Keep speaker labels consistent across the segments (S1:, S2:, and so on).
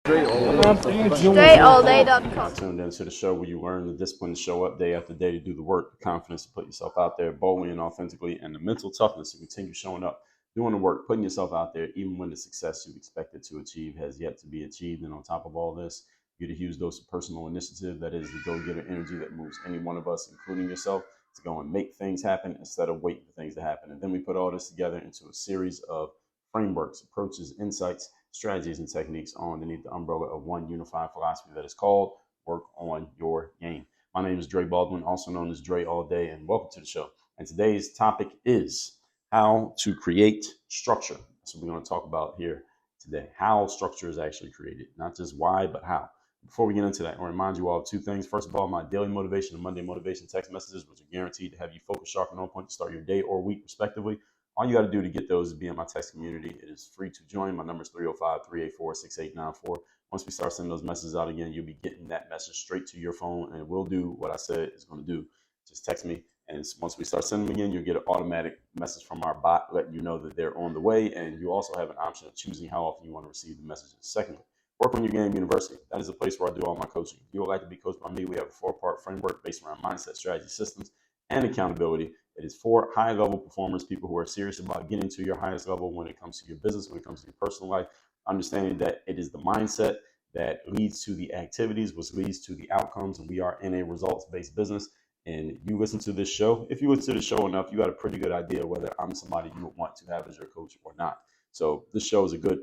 S1: DreAllDay.com.
S2: Tuned into the show where you learn the discipline to show up day after day, to do the work, the confidence to put yourself out there boldly and authentically, and the mental toughness to continue showing up, doing the work, putting yourself out there, even when the success you expected to achieve has yet to be achieved. And on top of all this, you get a huge dose of personal initiative. That is the go-getter energy that moves any one of us, including yourself, to go and make things happen instead of waiting for things to happen. And then we put all this together into a series of frameworks, approaches, insights, strategies, and techniques underneath the umbrella of one unified philosophy that is called Work on Your Game. My name is Dre Baldwin, also known as Dre All Day, and welcome to the show. And today's topic is how to create structure. That's what we're going to talk about here today. How structure is actually created, not just why, but how. Before we get into that, I want to remind you all of two things. First of all, my daily motivation and Monday motivation text messages, which are guaranteed to have you focused, sharp, and on point to start your day or week, respectively. All you got to do to get those is be in my text community. It is free to join. My number is 305-384-6894. Once we start sending those messages out again, you'll be getting that message straight to your phone, and it will do what I said it's going to do. Just text me, and once we start sending them again, you'll get an automatic message from our bot letting you know that they're on the way, and you also have an option of choosing how often you want to receive the messages. Secondly, Work on Your Game University. That is a place where I do all my coaching. If you would like to be coached by me, we have a 4-part framework based around mindset, strategy, systems, and accountability. It is for high-level performers, people who are serious about getting to your highest level when it comes to your business, when it comes to your personal life, understanding that it is the mindset that leads to the activities, which leads to the outcomes, and we are in a results-based business. And you listen to this show, if you listen to the show enough, you got a pretty good idea whether I'm somebody you would want to have as your coach or not. So this show is a good,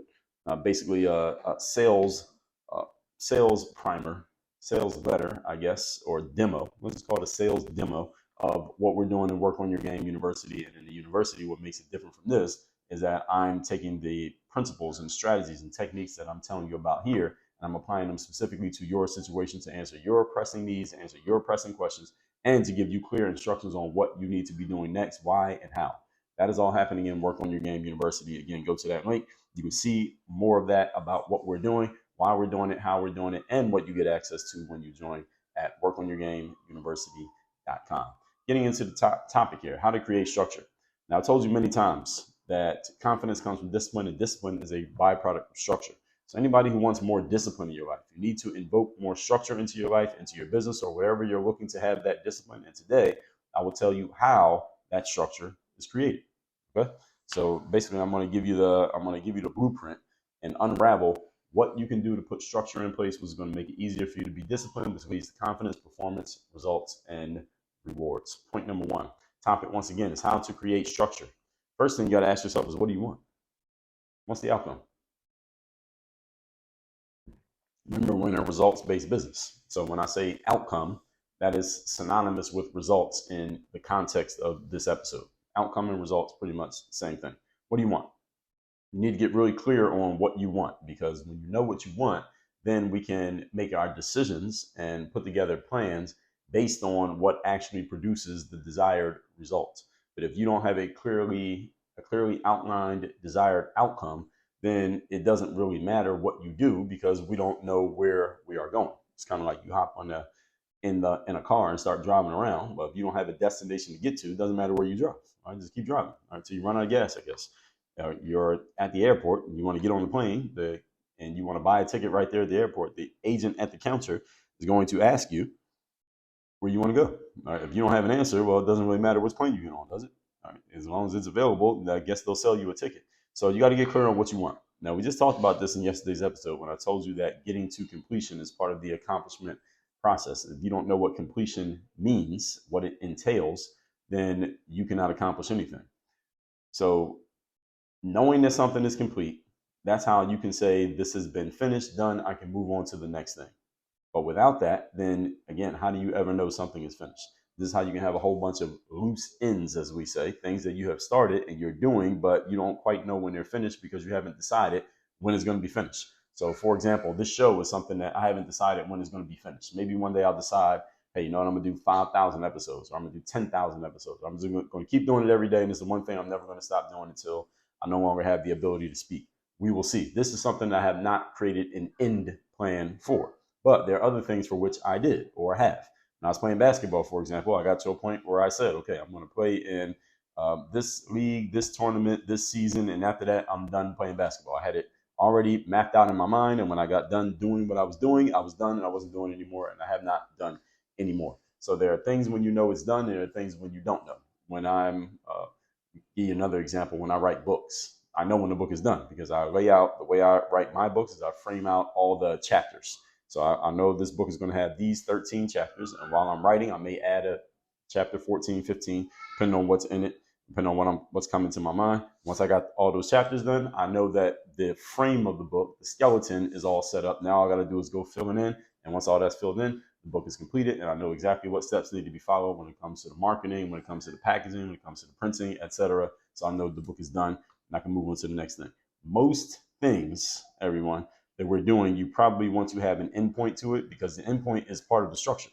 S2: basically a sales primer, sales letter, I guess, or demo. Let's call it a sales demo of what we're doing in Work on Your Game University. And in the university, what makes it different from this is that I'm taking the principles and strategies and techniques that I'm telling you about here, and I'm applying them specifically to your situation to answer your pressing needs, answer your pressing questions, and to give you clear instructions on what you need to be doing next, why, and how. That is all happening in Work on Your Game University. Again, go to that link. You can see more of that about what we're doing, why we're doing it, how we're doing it, and what you get access to when you join at workonyourgameuniversity.com. Getting into the topic here, how to create structure. Now, I told you many times that confidence comes from discipline, and discipline is a byproduct of structure. So anybody who wants more discipline in your life, you need to invoke more structure into your life, into your business, or wherever you're looking to have that discipline. And today, I will tell you how that structure is created. Okay? So basically, I'm going to give you the blueprint and unravel what you can do to put structure in place, which is going to make it easier for you to be disciplined, which leads to confidence, performance, results, and rewards. Point number one. Topic, once again, is how to create structure. First thing you got to ask yourself is, what do you want? What's the outcome? Remember, we're in a results-based business. So when I say outcome, that is synonymous with results in the context of this episode. Outcome and results, pretty much the same thing. What do you want? You need to get really clear on what you want, because when you know what you want, then we can make our decisions and put together plans based on what actually produces the desired results. But if you don't have a clearly outlined desired outcome, then it doesn't really matter what you do, because we don't know where we are going. It's kind of like you hop in a car and start driving around. But if you don't have a destination to get to, it doesn't matter where you drive. Right? Just keep driving until you run out of gas, I guess. You're at the airport and you want to get on the plane, and you want to buy a ticket right there at the airport. The agent at the counter is going to ask you where you want to go. All right, if you don't have an answer, well, it doesn't really matter which plane you get on, does it? All right, as long as it's available, I guess they'll sell you a ticket. So you got to get clear on what you want. Now, we just talked about this in yesterday's episode when I told you that getting to completion is part of the accomplishment process. If you don't know what completion means, what it entails, then you cannot accomplish anything. So knowing that something is complete, that's how you can say this has been finished, done, I can move on to the next thing. But without that, then again, how do you ever know something is finished? This is how you can have a whole bunch of loose ends, as we say, things that you have started and you're doing, but you don't quite know when they're finished because you haven't decided when it's going to be finished. So for example, this show is something that I haven't decided when it's going to be finished. Maybe one day I'll decide, hey, you know what, I'm going to do 5,000 episodes, or I'm going to do 10,000 episodes. I'm just going to keep doing it every day. And it's the one thing I'm never going to stop doing until I no longer have the ability to speak. We will see. This is something that I have not created an end plan for. But there are other things for which I did or have. When I was playing basketball, for example, I got to a point where I said, okay, I'm going to play in this league, this tournament, this season. And after that, I'm done playing basketball. I had it already mapped out in my mind. And when I got done doing what I was doing, I was done and I wasn't doing anymore. And I have not done anymore. So there are things when you know it's done, and there are things when you don't know. When I'm, give you another example, when I write books, I know when the book is done because I lay out the way I write my books is I frame out all the chapters. So I know this book is going to have these 13 chapters. And while I'm writing, I may add a chapter 14, 15, depending on what's in it, depending on what's coming to my mind. Once I got all those chapters done, I know that the frame of the book, the skeleton, is all set up. Now all I got to do is go fill it in. And once all that's filled in, the book is completed, and I know exactly what steps need to be followed when it comes to the marketing, when it comes to the packaging, when it comes to the printing, etc. So I know the book is done, and I can move on to the next thing. Most things, everyone, that we're doing, you probably want to have an endpoint to it because the endpoint is part of the structure.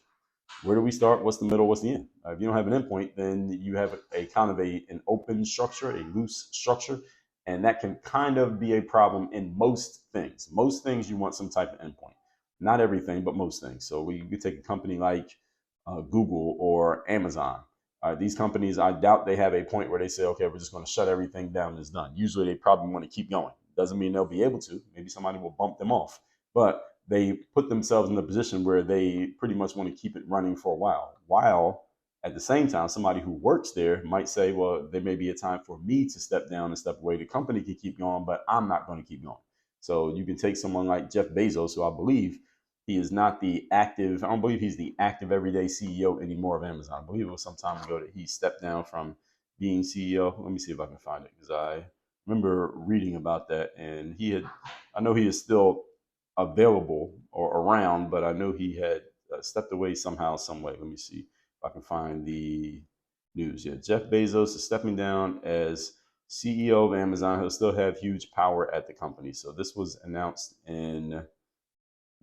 S2: Where do we start? What's the middle? What's the end? If you don't have an endpoint, then you have a kind of an open structure, a loose structure, and that can kind of be a problem in most things. Most things you want some type of endpoint. Not everything, but most things. So we take a company like Google or Amazon. These companies, I doubt they have a point where they say, okay, we're just going to shut everything down and it's done. Usually they probably want to keep going. Doesn't mean they'll be able to. Maybe somebody will bump them off. But they put themselves in a position where they pretty much want to keep it running for a while at the same time, somebody who works there might say, well, there may be a time for me to step down and step away. The company can keep going, but I'm not going to keep going. So you can take someone like Jeff Bezos, who I believe he is not the active, I don't believe he's the active everyday CEO anymore of Amazon. I believe it was some time ago that he stepped down from being CEO. Let me see if I can find it, because I remember reading about that. And I know he is still available or around, but I know he had stepped away somehow, some way. Let me see if I can find the news. Yeah, Jeff Bezos is stepping down as CEO of Amazon. He'll still have huge power at the company. So this was announced in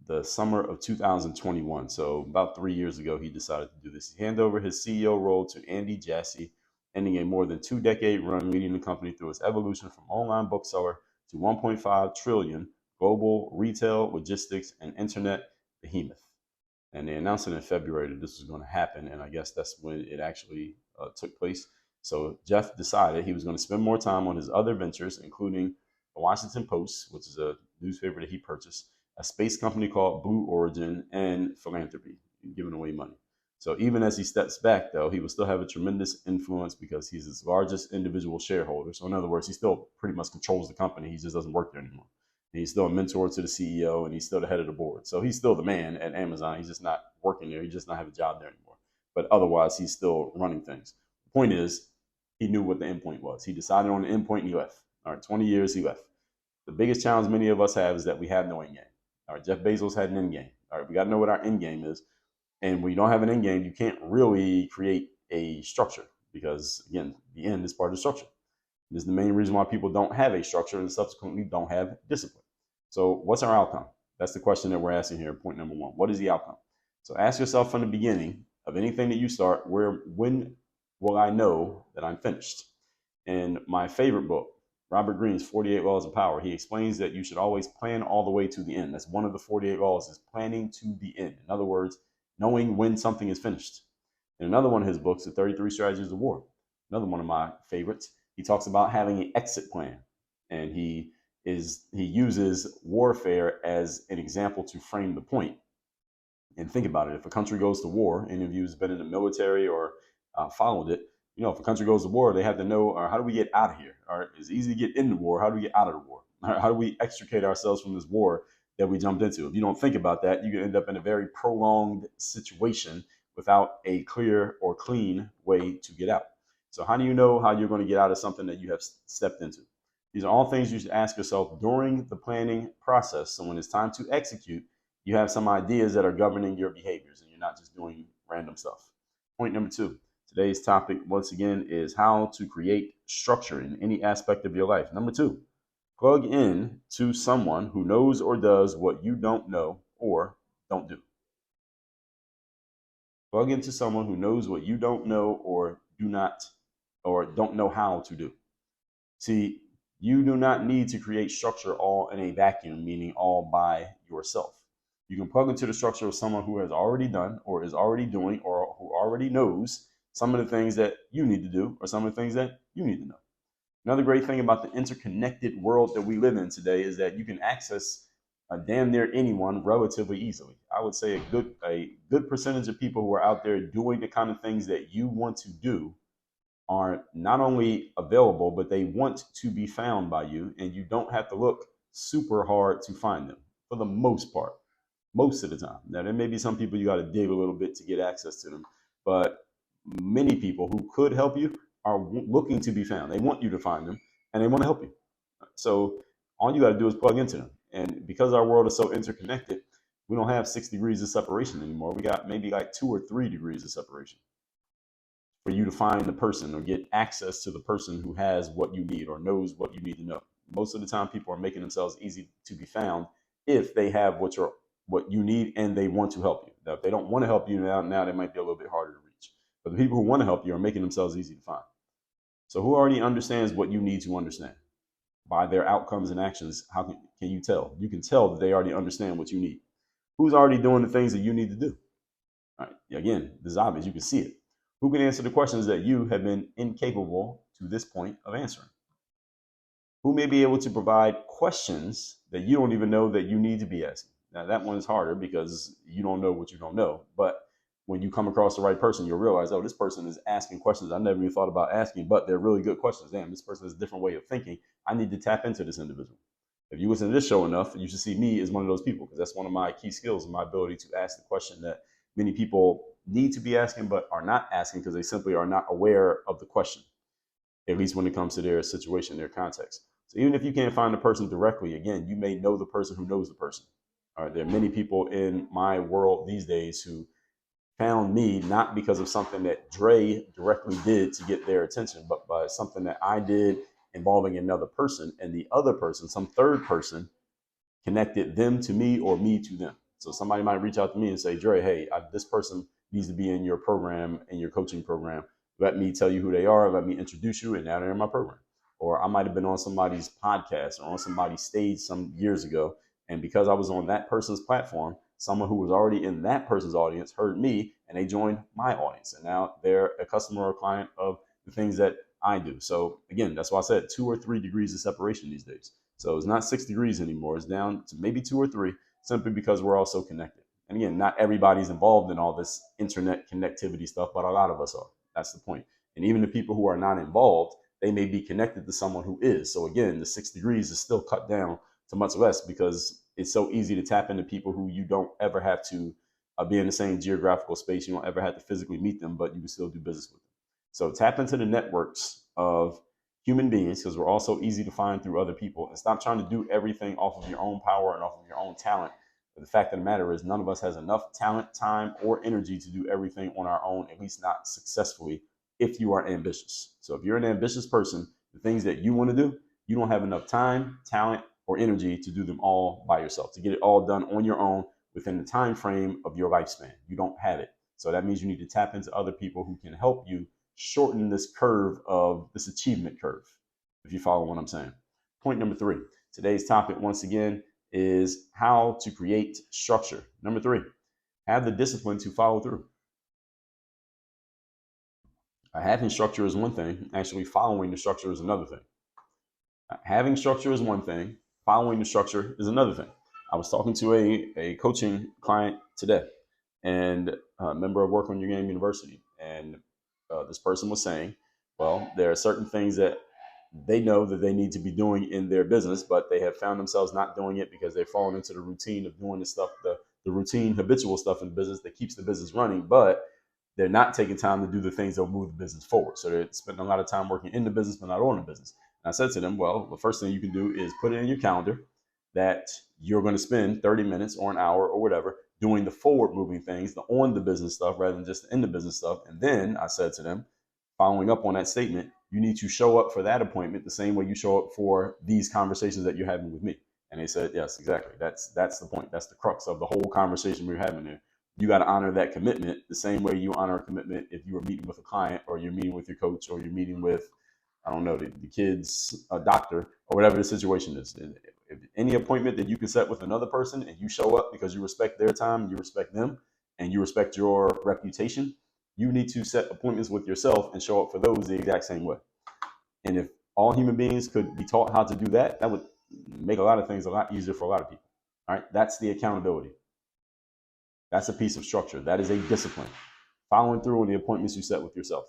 S2: the summer of 2021. So about 3 years ago, he decided to do this. He handed over his CEO role to Andy Jassy, ending a more than 2-decade run leading the company through its evolution from online bookseller to 1.5 trillion global retail, logistics, and internet behemoth. And they announced it in February that this was going to happen, and I guess that's when it actually took place. So Jeff decided he was going to spend more time on his other ventures, including the Washington Post, which is a newspaper that he purchased, a space company called Blue Origin, and philanthropy, giving away money. So even as he steps back, though, he will still have a tremendous influence because he's his largest individual shareholder. So in other words, he still pretty much controls the company. He just doesn't work there anymore. And he's still a mentor to the CEO, and he's still the head of the board. So he's still the man at Amazon. He's just not working there. He just not have a job there anymore. But otherwise, he's still running things. The point is, he knew what the endpoint was. He decided on the endpoint and he left. All right, 20 years, he left. The biggest challenge many of us have is that we have no end game. All right, Jeff Bezos had an end game. All right, we got to know what our end game is. And when you don't have an end game, you can't really create a structure because, again, the end is part of the structure. This is the main reason why people don't have a structure and subsequently don't have discipline. So what's our outcome? That's the question that we're asking here. Point number one. What is the outcome? So ask yourself from the beginning of anything that you start, when will I know that I'm finished? In my favorite book, Robert Greene's 48 Laws of Power, he explains that you should always plan all the way to the end. That's one of the 48 laws, is planning to the end. In other words, knowing when something is finished. In another one of his books, The 33 Strategies of War, another one of my favorites, he talks about having an exit plan. And he uses warfare as an example to frame the point. And think about it. If a country goes to war, any of you who's been in the military or followed it, you know, if a country goes to war, they have to know, how do we get out of here? Or it's easy to get into war. How do we get out of the war? How do we extricate ourselves from this war that we jumped into? If you don't think about that, you can end up in a very prolonged situation without a clear or clean way to get out. So how do you know how you're going to get out of something that you have stepped into? These are all things you should ask yourself during the planning process. So when it's time to execute, you have some ideas that are governing your behaviors and you're not just doing random stuff. Point number two. Today's topic, once again, is how to create structure in any aspect of your life. Number two, plug in to someone who knows or does what you don't know or don't do. Plug into someone who knows what you don't know or don't know how to do. See, you do not need to create structure all in a vacuum, meaning all by yourself. You can plug into the structure of someone who has already done or is already doing or who already knows some of the things that you need to do or some of the things that you need to know. Another great thing about the interconnected world that we live in today is that you can access damn near anyone relatively easily. I would say a good percentage of people who are out there doing the kind of things that you want to do are not only available, but they want to be found by you, and you don't have to look super hard to find them for the most part, most of the time. Now, there may be some people you got to dig a little bit to get access to them, but many people who could help you are looking to be found. They want you to find them, and they want to help you. So all you got to do is plug into them. And because our world is so interconnected, we don't have 6 degrees of separation anymore. We got maybe like 2 or 3 degrees of separation for you to find the person or get access to the person who has what you need or knows what you need to know. Most of the time, people are making themselves easy to be found if they have what you need and they want to help you. Now, if they don't want to help you now they might be a little bit harder to reach. But the people who want to help you are making themselves easy to find. So who already understands what you need to understand? By their outcomes and actions, how can you tell? You can tell that they already understand what you need. Who's already doing the things that you need to do? All right. Again, this is obvious. You can see it. Who can answer the questions that you have been incapable to this point of answering? Who may be able to provide questions that you don't even know that you need to be asking? Now, that one is harder because you don't know what you don't know. But when you come across the right person, you'll realize, oh, this person is asking questions I never even thought about asking, but they're really good questions. Damn, this person has a different way of thinking. I need to tap into this individual. If you listen to this show enough, you should see me as one of those people, because that's one of my key skills, my ability to ask the question that many people need to be asking but are not asking because they simply are not aware of the question, at least when it comes to their situation, their context. So even if you can't find the person directly, again, you may know the person who knows the person. All right, there are many people in my world these days who found me not because of something that Dre directly did to get their attention, but by something that I did involving another person, and the other person, some third person, connected them to me or me to them. So somebody might reach out to me and say, Dre, hey, this person needs to be in your program, in your coaching program. Let me tell you who they are. Let me introduce you. And now they're in my program. Or I might have been on somebody's podcast or on somebody's stage some years ago. And because I was on that person's platform, someone who was already in that person's audience heard me and they joined my audience. And now they're a customer or client of the things that I do. So again, that's why I said 2 or 3 degrees of separation these days. So it's not 6 degrees anymore. It's down to maybe 2 or 3, simply because we're all so connected. And again, not everybody's involved in all this internet connectivity stuff, but a lot of us are. That's the point. And even the people who are not involved, they may be connected to someone who is. So again, the 6 degrees is still cut down to much less because it's so easy to tap into people who you don't ever have to be in the same geographical space. You don't ever have to physically meet them, but you can still do business with them. So tap into the networks of human beings, because we're also easy to find through other people, and stop trying to do everything off of your own power and off of your own talent. But the fact of the matter is none of us has enough talent, time, or energy to do everything on our own, at least not successfully, if you are ambitious. So if you're an ambitious person, the things that you want to do, you don't have enough time, talent, or energy to do them all by yourself, to get it all done on your own within the time frame of your lifespan. You don't have it. So that means you need to tap into other people who can help you shorten this curve of this achievement curve, if you follow what I'm saying. Point number 3, today's topic once again is how to create structure. Number 3, have the discipline to follow through. Having structure is one thing, actually following the structure is another thing. Having structure is one thing, following the structure is another thing. I was talking to a coaching client today, and a member of Work on Your Game University, and this person was saying, well, there are certain things that they know that they need to be doing in their business, but they have found themselves not doing it because they've fallen into the routine of doing the stuff, the routine, habitual stuff in business that keeps the business running, but they're not taking time to do the things that will move the business forward. So they're spending a lot of time working in the business, but not on the business. And I said to them, well, the first thing you can do is put it in your calendar that you're going to spend 30 minutes or an hour or whatever doing the forward moving things, the on the business stuff rather than just the in the business stuff. And then I said to them, following up on that statement, you need to show up for that appointment the same way you show up for these conversations that you're having with me. And they said, yes, exactly. That's the point. That's the crux of the whole conversation we're having there. You got to honor that commitment the same way you honor a commitment if you were meeting with a client or you're meeting with your coach or you're meeting with, I don't know, the kid's doctor or whatever the situation is. If any appointment that you can set with another person and you show up because you respect their time, you respect them, and you respect your reputation, you need to set appointments with yourself and show up for those the exact same way. And if all human beings could be taught how to do that, that would make a lot of things a lot easier for a lot of people. All right, that's the accountability. That's a piece of structure. That is a discipline. Following through on the appointments you set with yourself.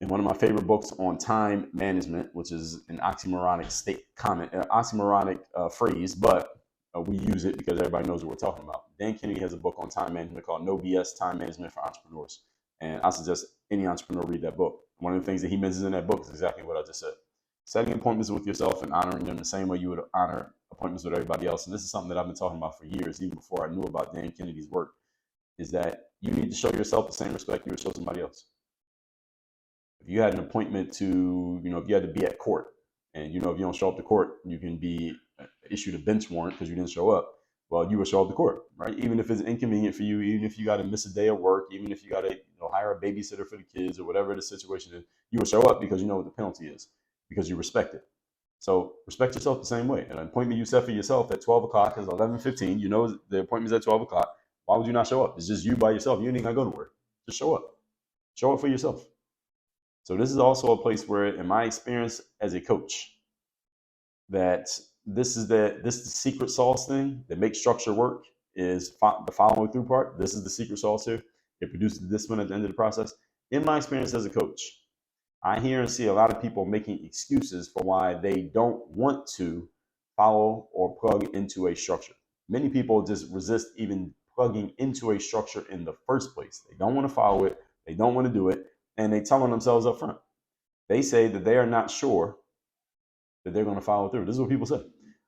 S2: In one of my favorite books on time management, which is an oxymoronic phrase, but we use it because everybody knows what we're talking about. Dan Kennedy has a book on time management called No BS Time Management for Entrepreneurs. And I suggest any entrepreneur read that book. One of the things that he mentions in that book is exactly what I just said. Setting appointments with yourself and honoring them the same way you would honor appointments with everybody else. And this is something that I've been talking about for years, even before I knew about Dan Kennedy's work, is that you need to show yourself the same respect you would show somebody else. If you had an appointment to, if you had to be at court and, if you don't show up to court, you can be issued a bench warrant because you didn't show up. Well, you would show up to court, right? Even if it's inconvenient for you, even if you got to miss a day of work, even if you got to hire a babysitter for the kids or whatever the situation is, you would show up because you know what the penalty is, because you respect it. So respect yourself the same way. An appointment you set for yourself at 12 o'clock is 11:15. You know the appointment's at 12 o'clock. Why would you not show up? It's just you by yourself. You ain't got to go nowhere. Just show up. Show up for yourself. So this is also a place where, in my experience as a coach, that this is the secret sauce thing that makes structure work is the following through part. This is the secret sauce here. It produces the discipline at the end of the process. In my experience as a coach, I hear and see a lot of people making excuses for why they don't want to follow or plug into a structure. Many people just resist even plugging into a structure in the first place. They don't want to follow it. They don't want to do it. And they telling themselves up front. They say that they are not sure that they're going to follow through. This is what people say.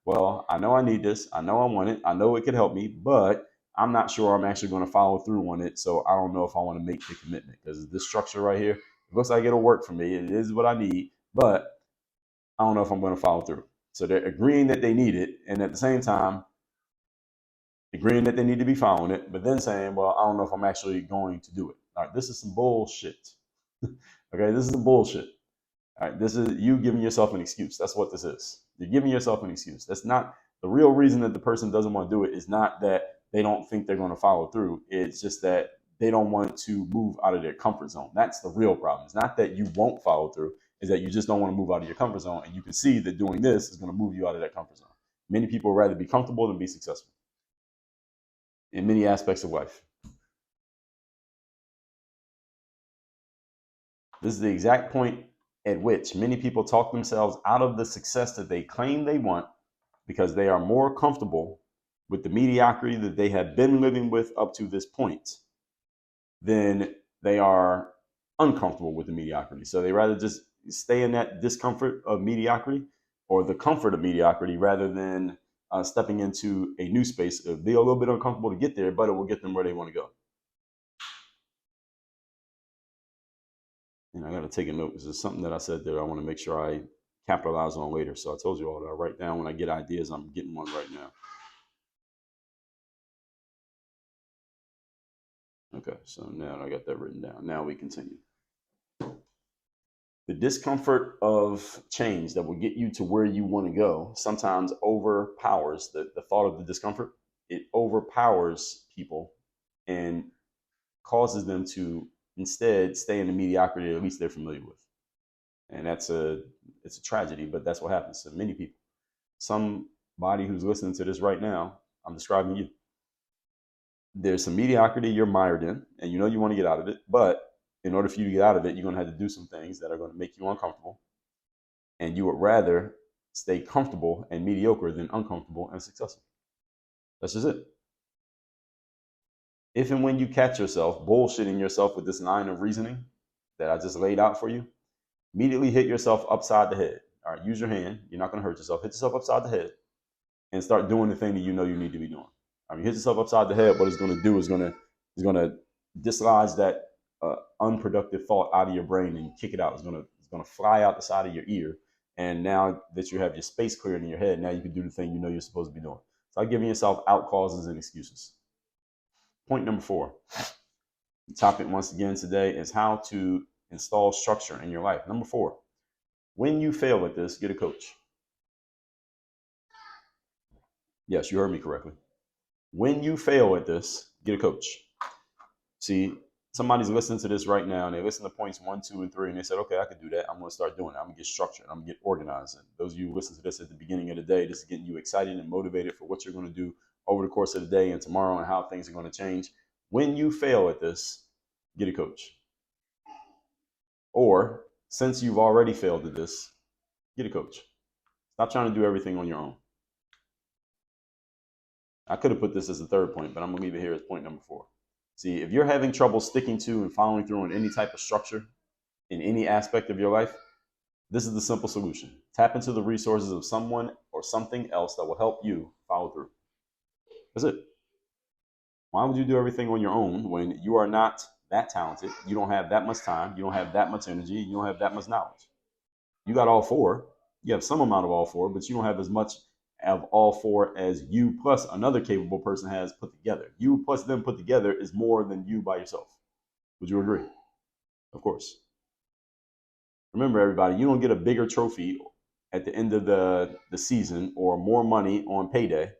S2: Well, I know I need this. I know I want it. I know it could help me, but I'm not sure I'm actually going to follow through on it. So I don't know if I want to make the commitment, because this structure right here, it looks like it'll work for me. It is what I need, but I don't know if I'm going to follow through. So they're agreeing that they need it, and at the same time, agreeing that they need to be following it, but then saying, well, I don't know if I'm actually going to do it. All right, this is some bullshit. Okay, this is some bullshit. All right, this is you giving yourself an excuse. That's what this is. You're giving yourself an excuse. That's not the real reason that the person doesn't want to do it. Is not that they don't think they're going to follow through. It's just that they don't want to move out of their comfort zone. That's the real problem. It's not that you won't follow through. Is that you just don't want to move out of your comfort zone. And you can see that doing this is going to move you out of that comfort zone. Many people would rather be comfortable than be successful in many aspects of life. This is the exact point at which many people talk themselves out of the success that they claim they want, because they are more comfortable with the mediocrity that they have been living with up to this point than they are uncomfortable with the mediocrity. So they rather just stay in that discomfort of mediocrity, or the comfort of mediocrity, rather than stepping into a new space. It'll be a little bit uncomfortable to get there, but it will get them where they want to go. And I got to take a note. This is something that I said that I want to make sure I capitalize on later. So I told you all that I write down when I get ideas. I'm getting one right now. Okay, so now I got that written down. Now we continue. The discomfort of change that will get you to where you want to go sometimes overpowers the thought of the discomfort. It overpowers people and causes them to instead stay in the mediocrity at least they're familiar with. And it's a tragedy, but that's what happens to many people. Somebody who's listening to this right now, I'm describing you. There's some mediocrity you're mired in, and you know you want to get out of it, but in order for you to get out of it, you're going to have to do some things that are going to make you uncomfortable, and you would rather stay comfortable and mediocre than uncomfortable and successful. That's just it. If and when you catch yourself bullshitting yourself with this line of reasoning that I just laid out for you, immediately hit yourself upside the head. All right, use your hand. You're not going to hurt yourself. Hit yourself upside the head and start doing the thing that you know you need to be doing. I mean, hit yourself upside the head. What it's going to do is going to dislodge that unproductive thought out of your brain and kick it out. It's going to fly out the side of your ear. And now that you have your space cleared in your head, now you can do the thing you know you're supposed to be doing. Start giving yourself out clauses and excuses. Point number 4. The topic once again today is how to install structure in your life. Number 4, when you fail at this, get a coach. Yes, you heard me correctly. When you fail at this, get a coach. See, Somebody's listening to this right now and they listen to points 1, 2, and 3 and they said, okay, I could do that. I'm going to start doing it. I'm going to get structured. I'm going to get organized. And those of you who listen to this at the beginning of the day, this is getting you excited and motivated for what you're going to do over the course of the day and tomorrow and how things are going to change. When you fail at this, get a coach. Or since you've already failed at this, get a coach. Stop trying to do everything on your own. I could have put this as a third point, but I'm going to leave it here as point number 4. See, if you're having trouble sticking to and following through on any type of structure in any aspect of your life, this is the simple solution. Tap into the resources of someone or something else that will help you follow through. That's it. Why would you do everything on your own when you are not that talented? You don't have that much time. You don't have that much energy. You don't have that much knowledge. You got all 4. You have some amount of all 4, but you don't have as much of all 4 as you plus another capable person has put together. You plus them put together is more than you by yourself. Would you agree? Of course. Remember, everybody, you don't get a bigger trophy at the end of the season or more money on payday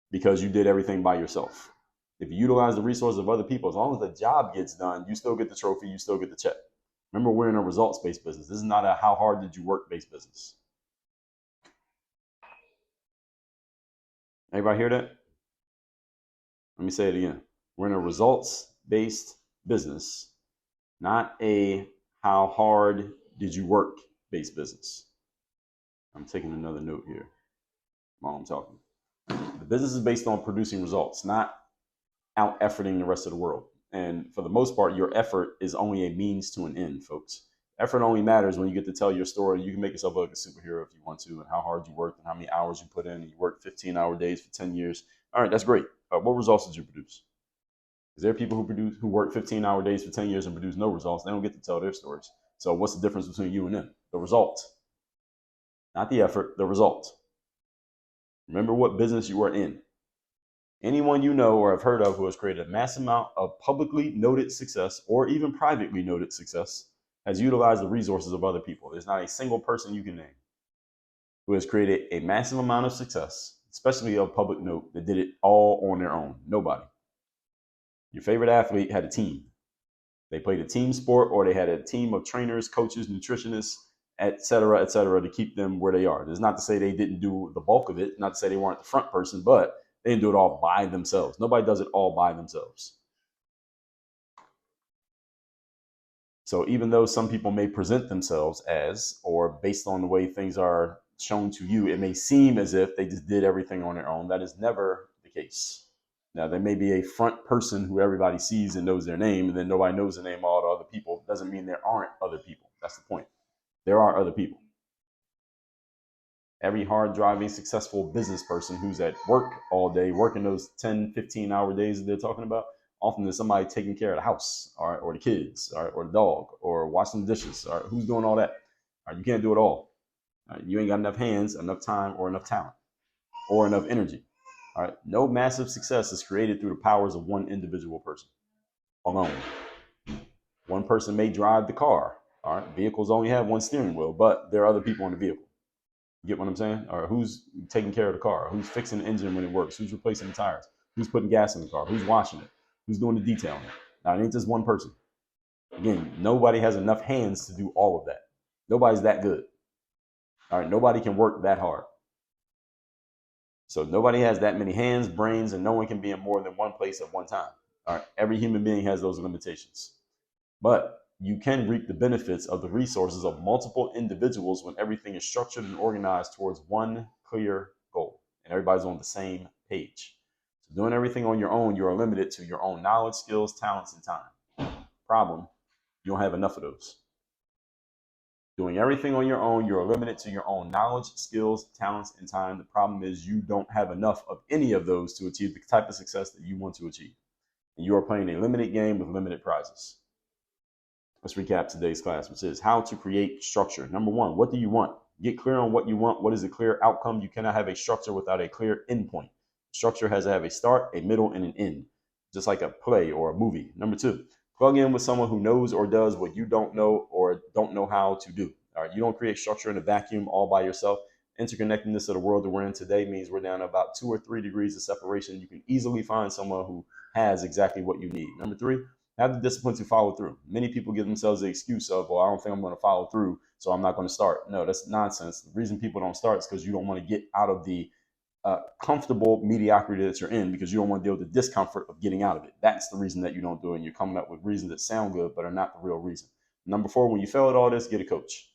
S2: because you did everything by yourself. If you utilize the resources of other people, as long as the job gets done, you still get the trophy, you still get the check. Remember, we're in a results-based business. This is not a how hard did you work-based business. Everybody hear that? Let me say it again. We're in a results-based business, not a how hard did you work-based business. I'm taking another note here while I'm talking. The business is based on producing results, not out-efforting the rest of the world. And for the most part, your effort is only a means to an end, folks. Effort only matters when you get to tell your story. You can make yourself look like a superhero if you want to, and how hard you worked and how many hours you put in. And you worked 15-hour days for 10 years. All right, that's great. What results did you produce? Is there people who work 15-hour days for 10 years and produce no results? They don't get to tell their stories. So what's the difference between you and them? The result. Not the effort, the result. Remember what business you are in. Anyone you know or have heard of who has created a massive amount of publicly noted success or even privately noted success has utilized the resources of other people. There's not a single person you can name who has created a massive amount of success, especially of public note, that did it all on their own. Nobody. Your favorite athlete had a team. They played a team sport, or they had a team of trainers, coaches, nutritionists, et cetera, to keep them where they are. It's not to say they didn't do the bulk of it, not to say they weren't the front person, but they didn't do it all by themselves. Nobody does it all by themselves. So even though some people may present themselves as, or based on the way things are shown to you, it may seem as if they just did everything on their own. That is never the case. Now, there may be a front person who everybody sees and knows their name, and then nobody knows the name of all the other people. Doesn't mean there aren't other people. That's the point. There are other people. Every hard driving, successful business person who's at work all day, working those 10, 15-hour days that they're talking about, often there's somebody taking care of the house, all right, or the kids, all right, or the dog, or washing the dishes. All right, who's doing all that? All right, you can't do it all. Right, you ain't got enough hands, enough time, or enough talent, or enough energy. All right, no massive success is created through the powers of one individual person alone. One person may drive the car. All right, vehicles only have one steering wheel, but there are other people in the vehicle. You get what I'm saying? Or who's taking care of the car? Who's fixing the engine when it works? Who's replacing the tires? Who's putting gas in the car? Who's washing it? Who's doing the detailing? Now, it ain't just one person. Again, nobody has enough hands to do all of that. Nobody's that good. All right, nobody can work that hard. So nobody has that many hands, brains, and no one can be in more than one place at one time. All right, every human being has those limitations. But you can reap the benefits of the resources of multiple individuals when everything is structured and organized towards one clear goal and everybody's on the same page. So doing everything on your own, you are limited to your own knowledge, skills, talents, and time. Problem, you don't have enough of those. Doing everything on your own, you're limited to your own knowledge, skills, talents, and time. The problem is you don't have enough of any of those to achieve the type of success that you want to achieve. And you are playing a limited game with limited prizes. Let's recap today's class, which is how to create structure. Number 1, what do you want? Get clear on what you want. What is a clear outcome? You cannot have a structure without a clear endpoint. Structure has to have a start, a middle, and an end, just like a play or a movie. Number 2, plug in with someone who knows or does what you don't know or don't know how to do. All right, you don't create structure in a vacuum all by yourself. Interconnectedness of the world that we're in today means we're down to about 2 or 3 degrees of separation. You can easily find someone who has exactly what you need. Number 3, Have the discipline to follow through. Many people give themselves the excuse of, well, I don't think I'm going to follow through, so I'm not going to start. No, that's nonsense. The reason people don't start is because you don't want to get out of the comfortable mediocrity that you're in, because you don't want to deal with the discomfort of getting out of it. That's the reason that you don't do it. And you're coming up with reasons that sound good, but are not the real reason. Number 4, when you fail at all this, get a coach.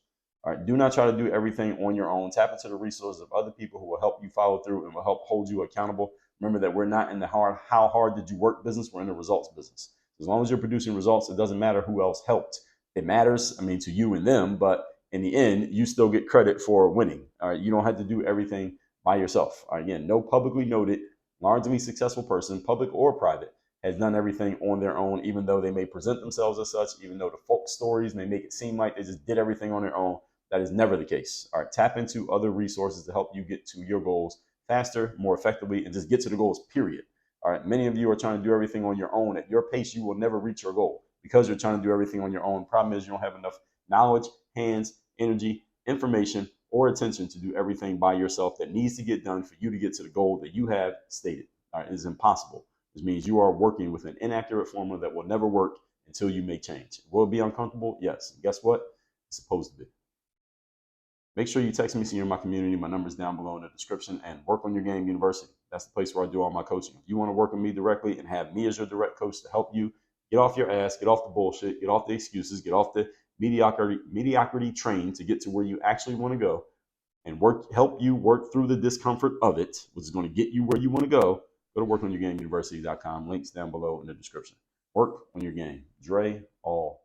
S2: All right. Do not try to do everything on your own. Tap into the resources of other people who will help you follow through and will help hold you accountable. Remember that we're not in the how hard did you work business. We're in the results business. As long as you're producing results, it doesn't matter who else helped. It matters, to you and them, but in the end, you still get credit for winning. All right. You don't have to do everything by yourself. Again, no publicly noted, largely successful person, public or private, has done everything on their own, even though they may present themselves as such, even though the folk stories may make it seem like they just did everything on their own. That is never the case. All right, tap into other resources to help you get to your goals faster, more effectively, and just get to the goals, period. All right, many of you are trying to do everything on your own. At your pace, you will never reach your goal because you're trying to do everything on your own. Problem is you don't have enough knowledge, hands, energy, information, or attention to do everything by yourself that needs to get done for you to get to the goal that you have stated. All right, it is impossible. This means you are working with an inaccurate formula that will never work until you make change. Will it be uncomfortable? Yes. And guess what? It's supposed to be. Make sure you text me so you're in my community. My number's down below in the description. And Work on Your Game University. That's the place where I do all my coaching. If you want to work with me directly and have me as your direct coach to help you get off your ass, get off the bullshit, get off the excuses, get off the mediocrity train to get to where you actually want to go, and help you work through the discomfort of it, which is going to get you where you want to go to workonyourgameuniversity.com. Links down below in the description. Work on your game. Dre, all